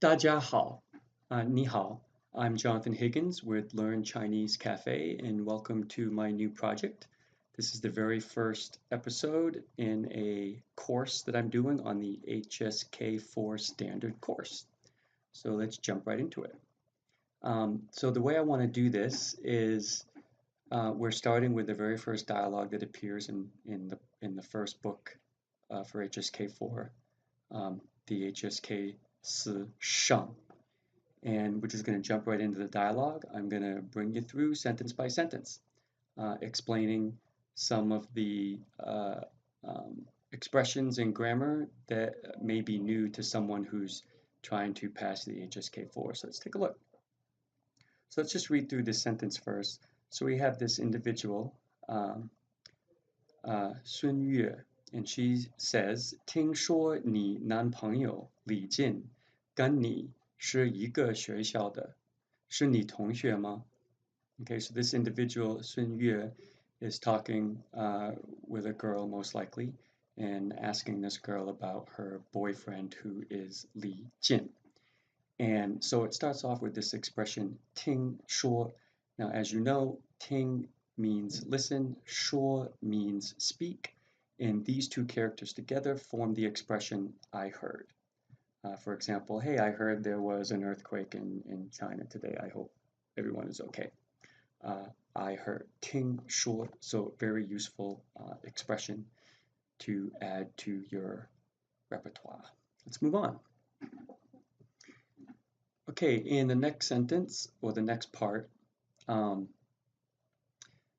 大家好, 你好. I'm Jonathan Higgins with Learn Chinese Cafe, and welcome to my new project. This is the very first episode in a course that I'm doing on the HSK4 standard course. So let's jump right into it. So the way I want to do this is we're starting with the very first dialogue that appears in the first book for HSK4, the HSK 四上. And we're just going to jump right into the dialogue. I'm going to bring you through sentence by sentence, explaining some of the expressions in grammar that may be new to someone who's trying to pass the HSK4. So let's take a look. So let's just read through this sentence first. So we have this individual, Sun Yue, and she says, 听说你男朋友李进跟你是一个学校的，是你同学吗? Okay, so this individual, Sun Yue, is talking with a girl, most likely, and asking this girl about her boyfriend, who is Li Jin. And so it starts off with this expression, 听说. Now, as you know, 听 means listen, 说 means speak, and these two characters together form the expression, I heard. For example, hey, I heard there was an earthquake in China today. I hope everyone is okay. I heard 听说, so very useful expression to add to your repertoire. Let's move on. Okay, in the next sentence, or the next part,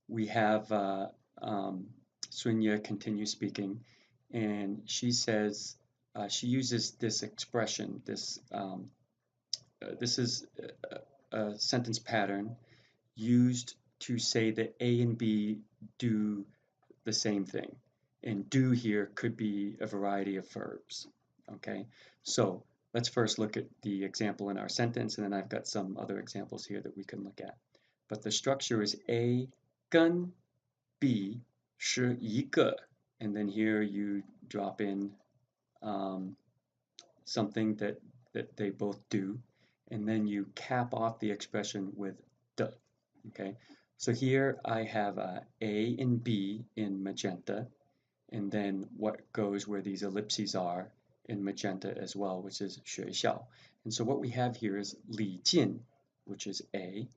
we have Sun Ye continue speaking, and she says, she uses this expression, this is a sentence pattern used to say that A and B do the same thing. And do here could be a variety of verbs, okay? So let's first look at the example in our sentence, and then I've got some other examples here that we can look at. But the structure is A 跟 B 是一个, and then here you drop in something that they both do, and then you cap off the expression with the, okay? So here I have A and B in magenta, and then what goes where these ellipses are in magenta as well, which is 学校. And so what we have here is 李进, which is A,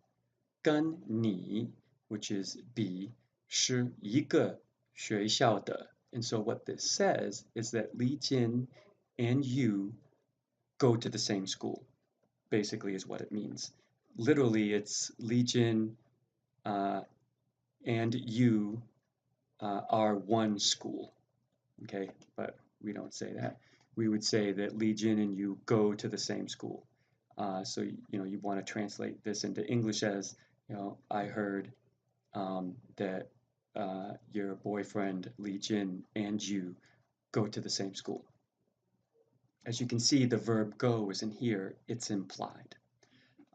跟你, which is B, 是一个学校的. And so what this says is that Li Jin and you go to the same school, basically is what it means. Literally, it's Li Jin and you are one school, okay? But we don't say that. We would say that Li Jin and you go to the same school. So, you want to translate this into English as, I heard that your boyfriend Li Jin and you go to the same school. As you can see, the verb go is in here, it's implied.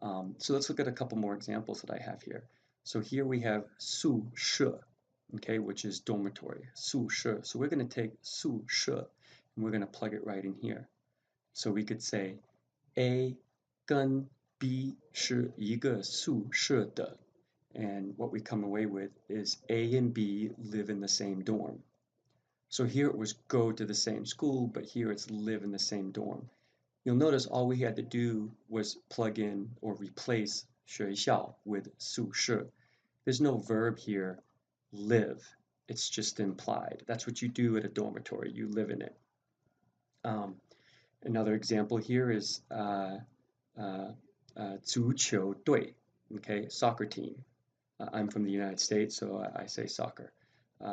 So let's look at a couple more examples that I have here. So here we have 宿舍, okay, which is dormitory, 宿舍. So we're going to take 宿舍and we're going to plug it right in here. So we could say A 跟 B 是一个宿舍的. And what we come away with is A and B live in the same dorm. So here it was go to the same school, but here it's live in the same dorm. You'll notice all we had to do was plug in or replace 学校 with 宿舍. There's no verb here, live. It's just implied. That's what you do at a dormitory. You live in it. Another example here is 足球队, okay, soccer team. I'm from the United States, so I say soccer.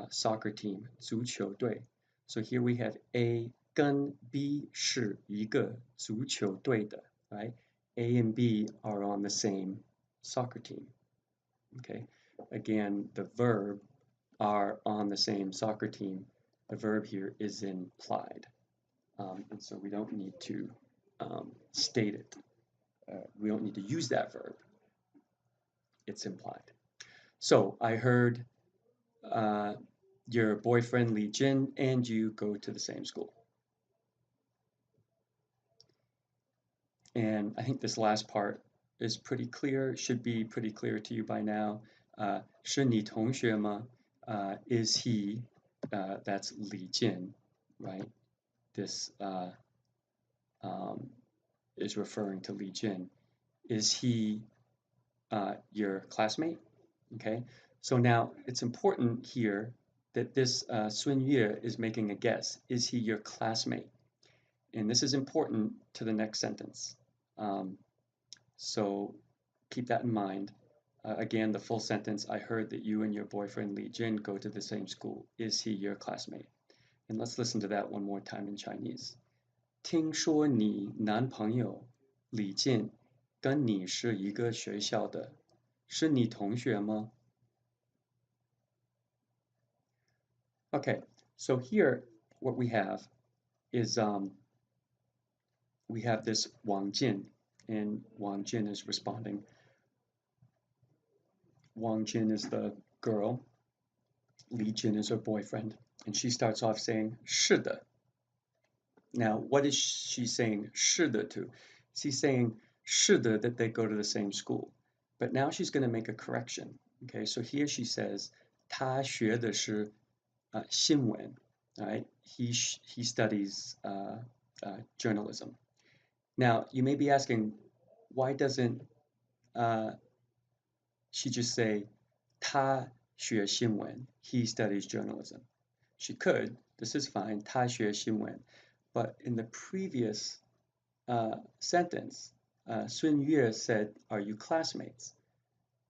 Soccer team, 足球队. So here we have A 跟 B 是一个足球队的, right? A and B are on the same soccer team. Okay. Again, the verb are on the same soccer team. The verb here is implied. And so we don't need to state it. We don't need to use that verb. It's implied. So I heard your boyfriend Li Jin and you go to the same school. And I think this last part is pretty clear, should be pretty clear to you by now. 是你同学吗? Is he, that's Li Jin, right? This um, is referring to Li Jin. Is he your classmate? Okay, so now it's important here that this Sun Yue is making a guess. Is he your classmate? And this is important to the next sentence. So keep that in mind. Again, the full sentence, I heard that you and your boyfriend Li Jin go to the same school. Is he your classmate? And let's listen to that one more time in Chinese. 听说你男朋友李健跟你是一个学校的，是你同学吗? Okay, so here what we have is we have this Wang Jin, and Wang Jin is responding. Wang Jin is the girl, Li Jin is her boyfriend, and she starts off saying 是的. Now, what is she saying 是的 to? She's saying 是的 that they go to the same school. But now she's going to make a correction. Okay, so here she says 他学的是新闻, right? He studies journalism. Now, you may be asking, why doesn't she just say 他学新闻? He studies journalism. She could. This is fine. 他学新闻. But in the previous sentence, Sun Yue said, are you classmates?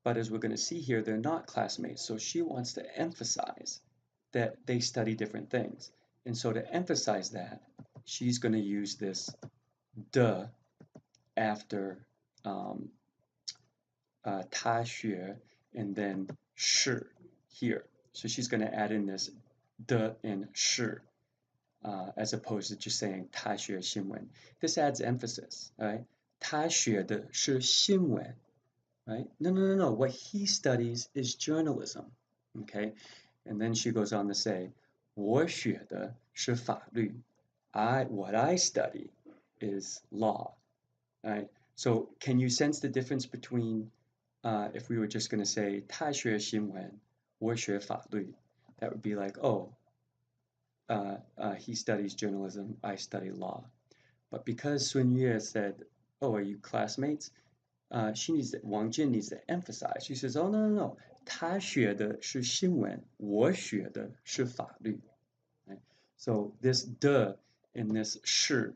But as we're going to see here, they're not classmates. So she wants to emphasize that they study different things. And so to emphasize that, she's going to use this de after 他学 and then 是 here. So she's going to add in this de and 是 as opposed to just saying 他学新闻. This adds emphasis, right? 他学的是新闻, right? No. What he studies is journalism, okay? And then she goes on to say 我学的是法律. What I study is law, right? So can you sense the difference between if we were just going to say 他学新闻,我学法律? That would be like, oh, he studies journalism, I study law. But because Sun Yue said, oh, are you classmates? Wang Jin needs to emphasize. She says, oh, no. 他学的是新闻,我学的是法律. Right? So this de and this 是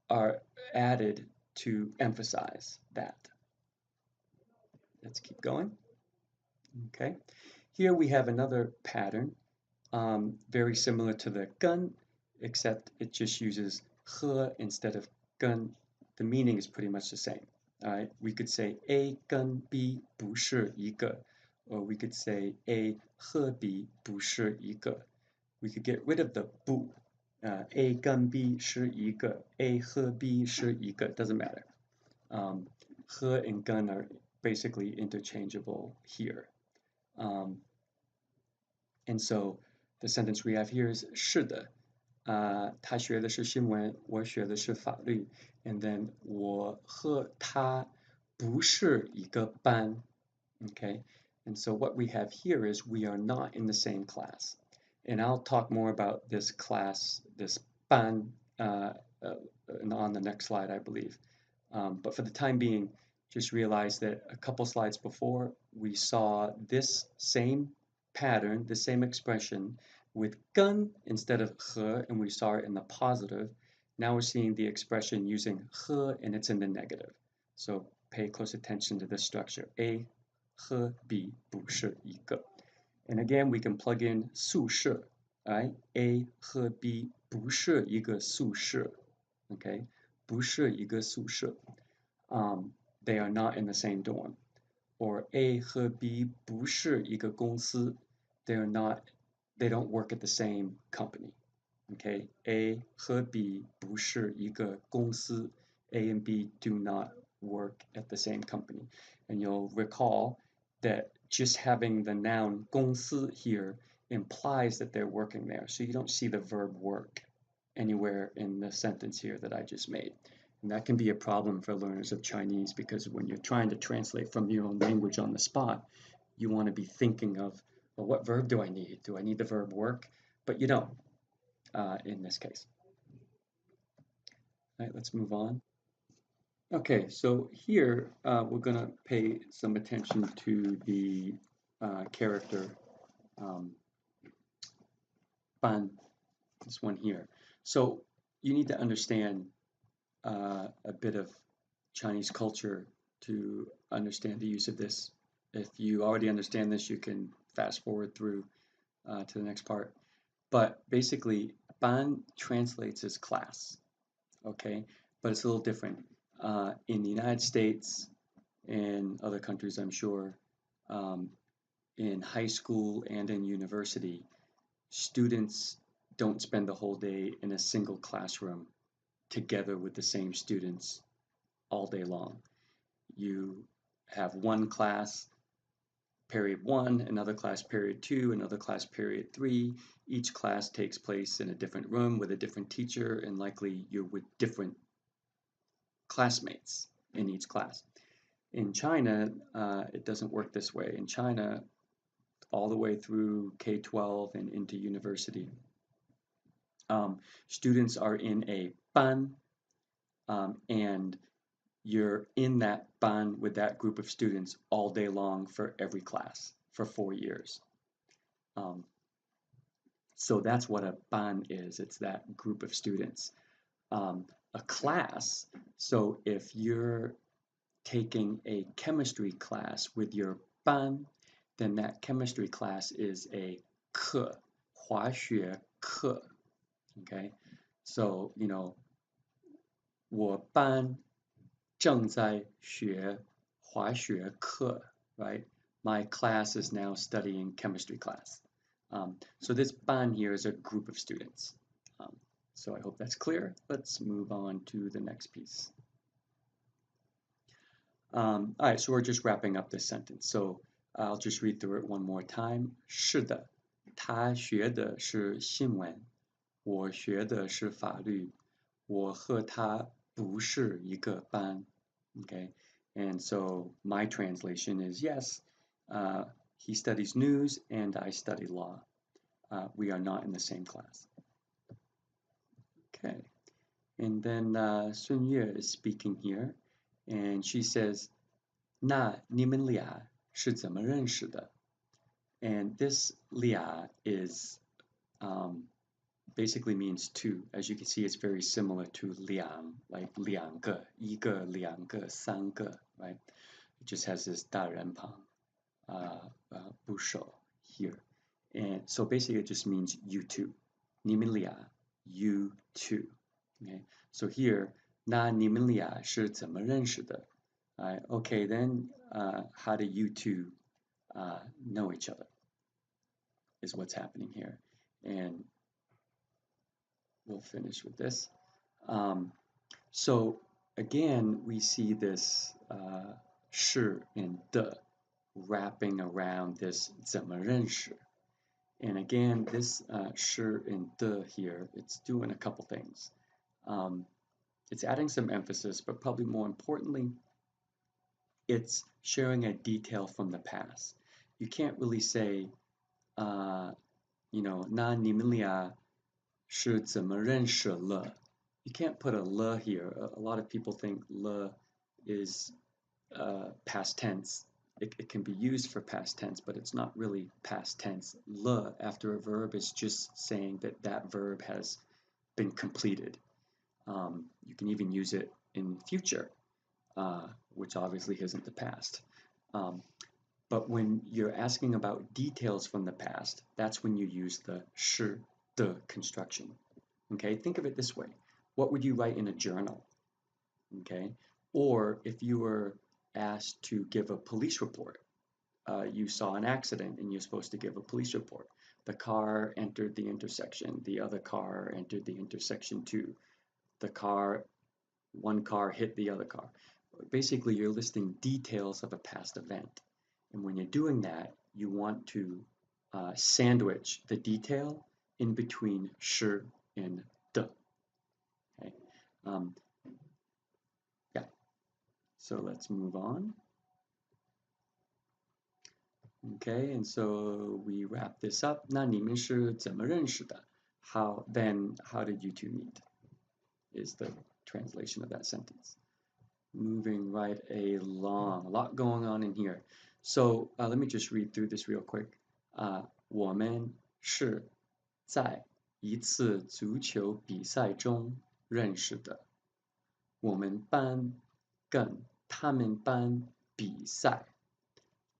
are added to emphasize that. Let's keep going. Okay. Here we have another pattern, very similar to the 跟, except it just uses 和 instead of 跟. The meaning is pretty much the same. All right. We could say A 跟 B 不是一个, or we could say A 和 B 不是一个. We could get rid of the 不. A 跟 B 是一个, A 和 B 是一个, doesn't matter. 和 and 跟 are basically interchangeable here. And so the sentence we have here is 是的, 他学的是新闻, 我学的是法律, and then 我和他不是一个班. Okay, and so what we have here is we are not in the same class. And I'll talk more about this class, this ban, on the next slide, I believe. But for the time being, just realize that a couple slides before, we saw this same pattern, the same expression with 跟 instead of 和, and we saw it in the positive. Now we're seeing the expression using 和, and it's in the negative. So pay close attention to this structure. A 和 B 不是一个. And again, we can plug in 宿舍, right? A 和 B 不是一个宿舍. Okay? 不是一个宿舍. They are not in the same dorm. Or A 和 B 不是一个公司. They don't work at the same company. Okay? A 和 B 不是一个公司. A and B do not work at the same company. And you'll recall that just having the noun 公司 here implies that they're working there. So you don't see the verb work anywhere in the sentence here that I just made. And that can be a problem for learners of Chinese because when you're trying to translate from your own language on the spot, you want to be thinking of, well, what verb do I need? Do I need the verb work? But you don't in this case. All right, let's move on. Okay, so here we're going to pay some attention to the character um, ban, this one here. So you need to understand a bit of Chinese culture to understand the use of this. If you already understand this, you can fast forward through to the next part. But basically, ban translates as class, okay? But it's a little different. In the United States and other countries, I'm sure, um, in high school and in university, students don't spend the whole day in a single classroom together with the same students all day long. You have one class, period one, another class, period two, another class, period three. Each class takes place in a different room with a different teacher, and likely you're with different classmates in each class. In China, it doesn't work this way. In China, all the way through K-12 and into university, students are in a ban, and you're in that ban with that group of students all day long for every class for 4 years. Um, so that's what a ban is. It's that group of students. A class, so if you're taking a chemistry class with your ban, then that chemistry class is a 课,化学课, okay? So, 我班正在学化学课, right? My class is now studying chemistry class. So this ban here is a group of students. So I hope that's clear. Let's move on to the next piece. All right, so we're just wrapping up this sentence. So I'll just read through it one more time. 是的，他学的是新闻，我学的是法律，我和他不是一个班。Okay, and so my translation is yes, he studies news and I study law. We are not in the same class. Okay, and then Sun Yue is speaking here, and she says, 那你们俩是怎么认识的? And this 俩 is basically means two. As you can see, it's very similar to 两, like 两个,一个,两个,三个, right? It just has this 大人旁, 部首 here. And so basically it just means you two. 你们俩, you two. Okay? So here, 那你们俩是怎么认识的? Okay, then how do you two know each other? Is what's happening here. And we'll finish with this. So again, we see this 是 and 的 wrapping around this 怎么认识. And again, this 是 and 的 here, it's doing a couple things. It's adding some emphasis, but probably more importantly, it's sharing a detail from the past. You can't really say, 那你们俩是怎么认识了? You can't put a 了 here. A lot of people think 了 is past tense. It can be used for past tense, but it's not really past tense. 了 after a verb is just saying that that verb has been completed. You can even use it in future, which obviously isn't the past. But when you're asking about details from the past, that's when you use the 是 the construction. Okay, think of it this way. What would you write in a journal? Okay, or if you were asked to give a police report, you saw an accident and you're supposed to give a police report. The car entered the intersection. The other car entered the intersection too. One car hit the other car. Basically, you're listing details of a past event. And when you're doing that, you want to sandwich the detail in between 是 and 的. Okay? So let's move on. Okay, and so we wrap this up. 那你们是怎么认识的? How did you two meet? Is the translation of that sentence. Moving right along, a lot going on in here. So let me just read through this real quick. 我们是在一次足球比赛中认识的。我们班跟他们班比赛。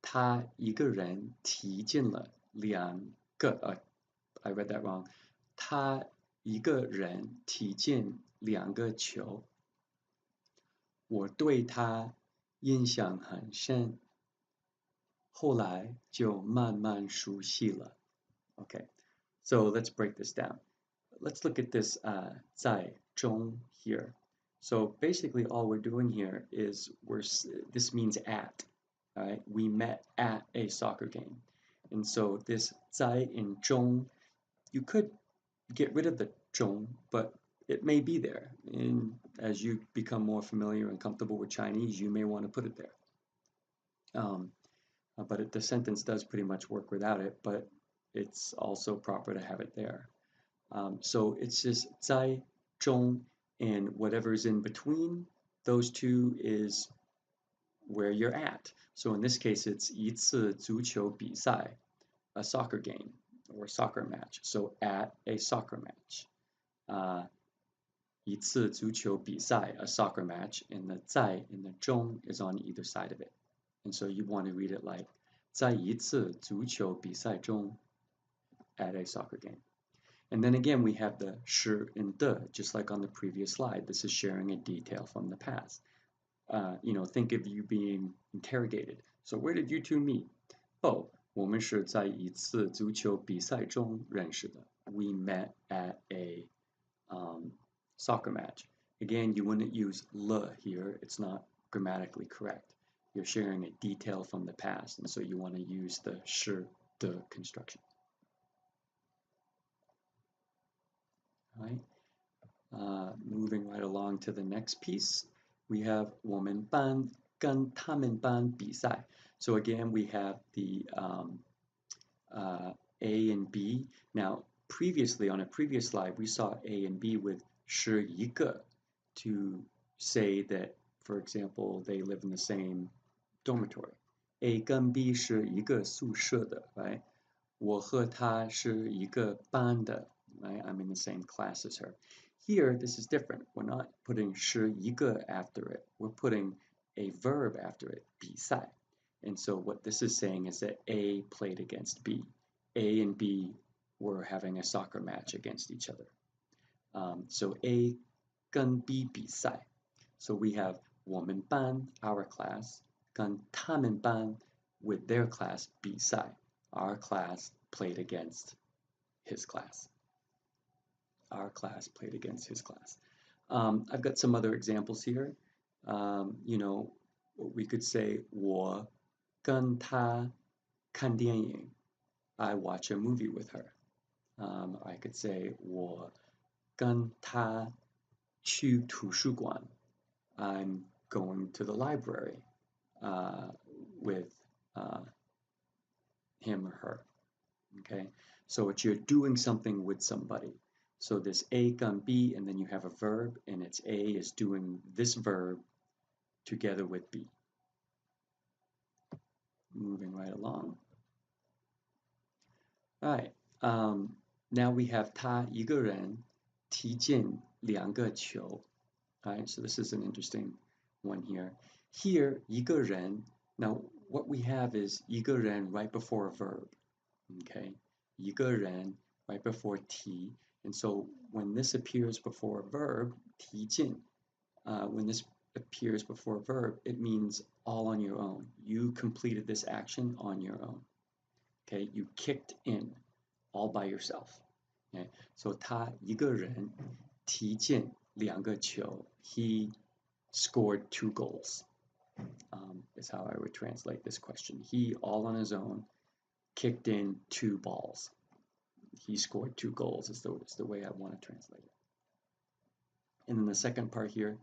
他一个人踢进了I read that wrong. 他一个人踢进2个球。我对他印象很深，后来就慢慢熟悉了。Okay, so let's break this down. Let's look at this 在中 here. So basically all we're doing here is this means at. All right, we met at a soccer game. And so this 在 in 中, you could get rid of the 中, but it may be there. And as you become more familiar and comfortable with Chinese, you may want to put it there. But the sentence does pretty much work without it, but it's also proper to have it there. So it's just 在中 and whatever's in between those two is where you're at. So in this case, it's 一次足球比赛, a soccer game or soccer match. So at a soccer match. 一次足球比赛, a soccer match, and the 在 and the 中 is on either side of it. And so you want to read it like 在一次足球比赛中 at a soccer game. And then again, we have the 是 and 的, just like on the previous slide. This is sharing a detail from the past. Think of you being interrogated. So where did you two meet? Oh, 我们是在一次足球比赛中认识的. We met at a soccer match. Again, you wouldn't use le here. It's not grammatically correct. You're sharing a detail from the past, and so you want to use the 是 的 construction. All right. Moving right along to the next piece, we have 我们班跟他们班比赛. So again, we have the A and B. Now, previously, on a previous slide, we saw A and B with 是一个 to say that, for example, they live in the same dormitory. A 跟 B 是一个宿舍的, right? 我和她是一个班的, right? I'm in the same class as her. Here, this is different. We're not putting 是一个 after it. We're putting a verb after it, 比赛. And so what this is saying is that A played against B. A and B were having a soccer match against each other. So A 跟 B 比赛. So we have 我们班, our class, 跟他们班, with their class, 比赛. Our class played against his class. Our class played against his class. I've got some other examples here. We could say 我跟他看电影. I watch a movie with her. I could say 我跟他去图书馆. I'm going to the library with him or her. Okay, so it's you're doing something with somebody. So this A跟 B, and then you have a verb, and it's A is doing this verb together with B. Moving right along. All right, now we have 他一个人踢进2个球. All right, so this is an interesting one here. Here, 一个人, now what we have is 一个人 right before a verb. Okay, 一个人 right before 踢. And so when this appears before a verb, 踢进, when this appears before a verb, it means all on your own. You completed this action on your own. Okay, you kicked in all by yourself. Okay, so 他一个人踢进2个球. He scored 2 goals. Is how I would translate this question. He, all on his own, kicked in 2 balls. He scored 2 goals is the way I want to translate it. And then the second part here,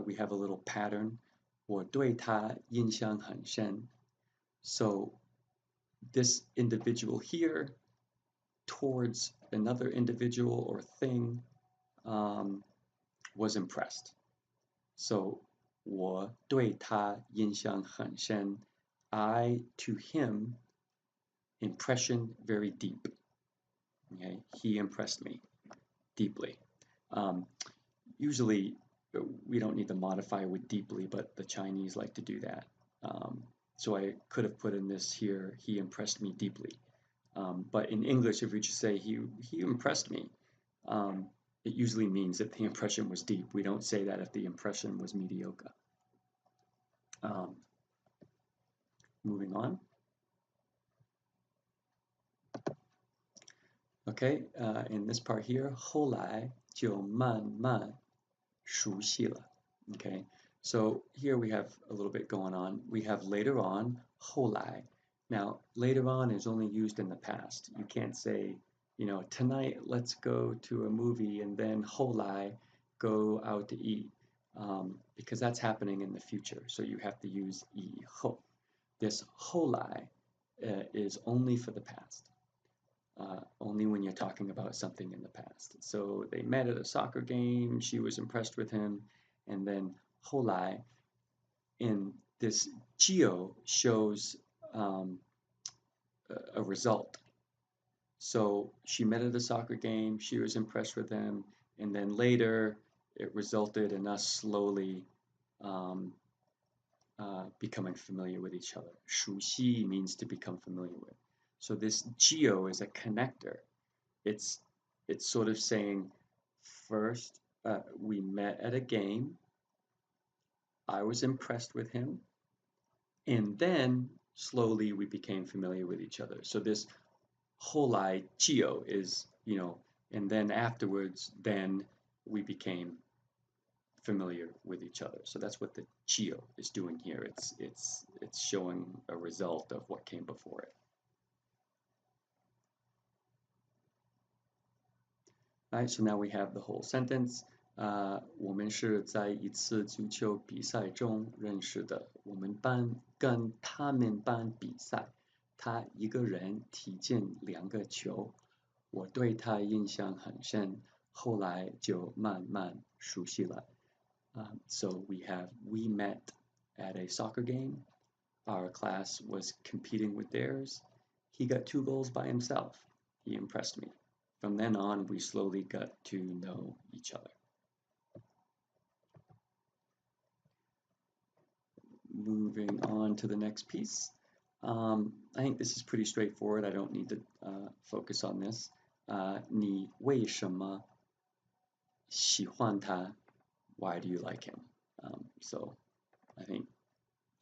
we have a little pattern. 我对他印象很深. So this individual here towards another individual or thing was impressed. So 我对他印象很深. I to him impression very deep. Okay, he impressed me deeply. Um, Usually we don't need to modify with deeply, but the Chinese like to do that. So I could have put in this here, he impressed me deeply. But in English, if we just say he impressed me, it usually means that the impression was deep. We don't say that if the impression was mediocre. Moving on. Okay, in this part here, 后来就慢慢熟悉了. Okay, so here we have a little bit going on. We have later on, 后来. Now, later on is only used in the past. You can't say, you know, tonight let's go to a movie and then 后来 go out to eat, because that's happening in the future. So you have to use 以后. This 后来is only for the past. Only when you're talking about something in the past. So they met at a soccer game, she was impressed with him, and then 后来 in this geo shows a result. So she met at a soccer game, she was impressed with him, and then later it resulted in us slowly becoming familiar with each other. 熟悉 means to become familiar with. So this geo is a connector. It's sort of saying, first we met at a game, I was impressed with him, and then slowly we became familiar with each other. So this 后来 geo is, you know, and then afterwards, then we became familiar with each other. So that's what the geo is doing here. It's showing a result of what came before it. Alright, so now we have the whole sentence. 我们是在一次足球比赛中认识的。我们班跟他们班比赛，他一个人踢进2个球，我对他印象很深，后来就慢慢熟悉了。So we met at a soccer game. Our class was competing with theirs. He got 2 goals by himself. He impressed me. From then on, we slowly got to know each other. Moving on to the next piece. I think this is pretty straightforward. I don't need to focus on this. 你为什么喜欢他? Why do you like him? So I think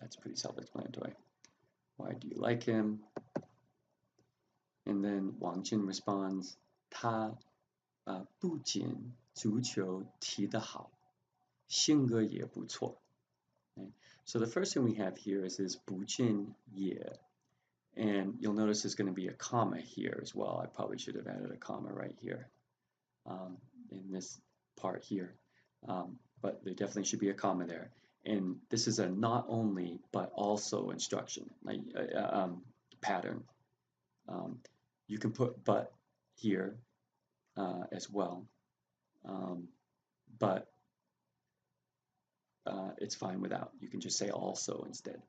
that's pretty self-explanatory. Why do you like him? And then Wang Jin responds, 他不仅足球踢得好，性格也不错. Okay? So the first thing we have here is this 不仅也, and you'll notice there's going to be a comma here as well. I probably should have added a comma right here in this part here, but there definitely should be a comma there. And this is a not only but also instruction, like pattern. You can put but here as well, but it's fine without. You can just say also instead.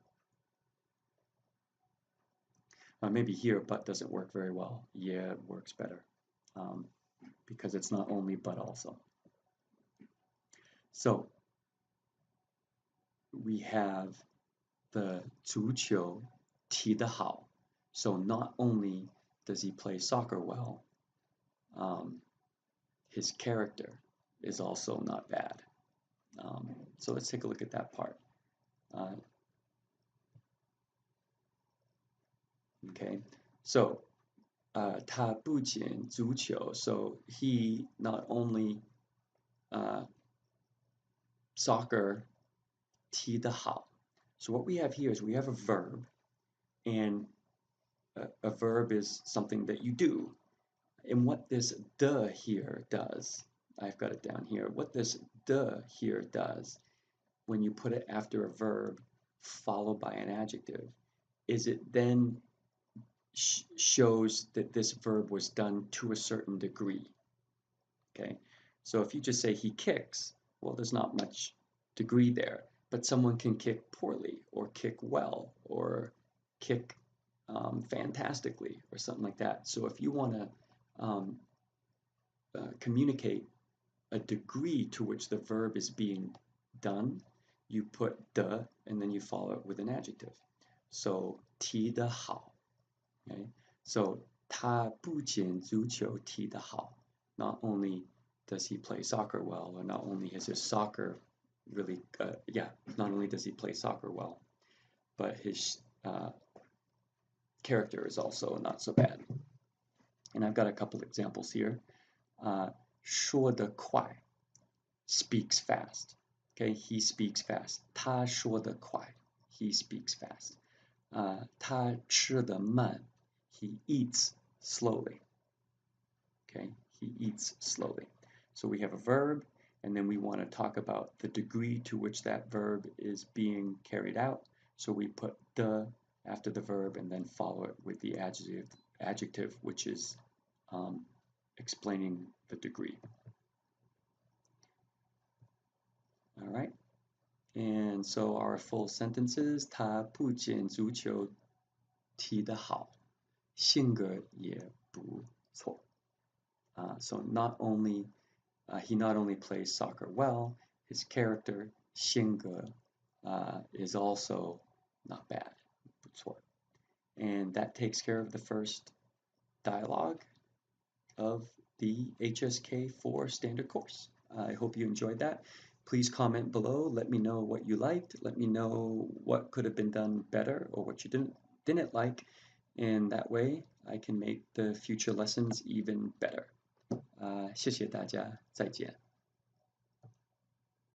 Maybe here but doesn't work very well. Yeah, it works better because it's not only but also. So we have the 足球踢得好. So not only does he play soccer well, his character is also not bad. So let's take a look at that part. Okay, so 他不仅足球, so he not only soccer 踢得好. So what we have here is we have a verb, and a verb is something that you do. And what this de here does, I've got it down here, what this de here does when you put it after a verb followed by an adjective is it then shows that this verb was done to a certain degree. Okay, so if you just say he kicks, well, there's not much degree there, but someone can kick poorly or kick well or kick fantastically or something like that. So if you want to um, communicate a degree to which the verb is being done, you put the and then you follow it with an adjective. So 踢得好, okay? So 他不仅足球踢得好, not only does he play soccer well, or not only is his soccer really, not only does he play soccer well, but his character is also not so bad. And I've got a couple examples here. 说得快 speaks fast. Okay, he speaks fast. 他说得快 he speaks fast. 他吃得慢 he eats slowly. Okay, he eats slowly. So we have a verb, and then we want to talk about the degree to which that verb is being carried out. So we put the after the verb and then follow it with the adjective which is explaining the degree. All right, and so our full sentences: 他不仅足球踢得好，性格也不错。So he not only plays soccer well, his character 性格 is also not bad. 不错. And that takes care of the first dialogue of the HSK 4 standard course. I hope you enjoyed that. Please comment below. Let me know what you liked. Let me know what could have been done better or what you didn't like. And that way I can make the future lessons even better. 谢谢大家，再见。